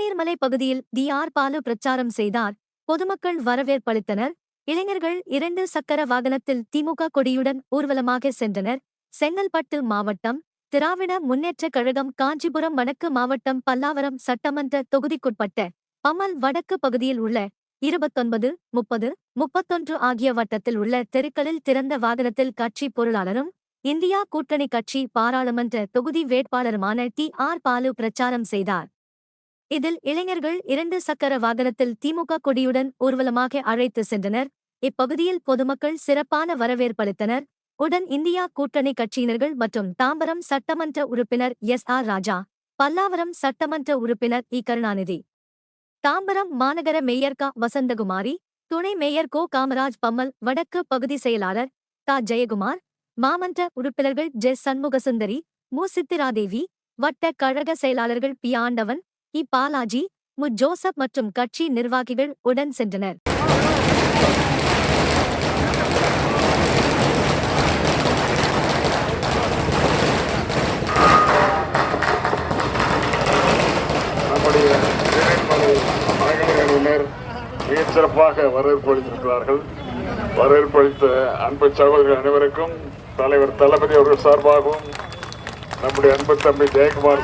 திருநீர்மலை பகுதியில் டி.ஆர். பாலு பிரச்சாரம் செய்தார். பொதுமக்கள் வரவேற்பளித்தனர். இளைஞர்கள் 2 சக்கர வாகனத்தில் திமுக கொடியுடன் ஊர்வலமாக சென்றனர். செங்கல்பட்டு மாவட்டம் திராவிட முன்னேற்றக் கழகம் காஞ்சிபுரம் வடக்கு மாவட்டம் பல்லாவரம் சட்டமன்ற தொகுதிக்குட்பட்ட பம்மல் வடக்கு பகுதியில் உள்ள 29, 30, 31 ஆகிய வட்டத்தில் உள்ள தெருக்களில் திறந்த வாகனத்தில் கட்சி பொருளாளரும் இந்தியா கூட்டணி கட்சி பாராளுமன்ற தொகுதி வேட்பாளருமான டி.ஆர். பாலு பிரச்சாரம் செய்தார். இதில் இளைஞர்கள் 2 சக்கர வாகனத்தில் திமுக கொடியுடன் ஊர்வலமாக அழைத்து சென்றனர். இப்பகுதியில் பொதுமக்கள் சிறப்பான வரவேற்பளித்தனர். உடன் இந்தியா கூட்டணி கட்சியினர்கள் மற்றும் தாம்பரம் சட்டமன்ற உறுப்பினர் எஸ்.ஆர். ராஜா, பல்லாவரம் சட்டமன்ற உறுப்பினர் இ. கருணாநிதி, தாம்பரம் மாநகர மேயர் க. வசந்தகுமாரி, துணை மேயர் கோ. காமராஜ், பம்மல் வடக்கு பகுதி செயலாளர் தா. ஜெயகுமார், மாமன்ற உறுப்பினர்கள் ஜெ. சண்முகசுந்தரி, மு. சித்திராதேவி, வட்ட கழக செயலாளர்கள் பி. ஆண்டவன், இ. பாலாஜி, மு. ஜோசப் மற்றும் கட்சி நிர்வாகிகள் உடன் சென்றனர். மிகச் சிறப்பாக வரவேற்பு அளித்திருக்கிறார்கள். வரவேற்பு அளித்த அன்பு சகோதரர்கள் அனைவருக்கும் தலைவர் தளபதி அவர்கள் சார்பாகவும் நம்முடைய அன்பு தம்பி ஜெயக்குமார்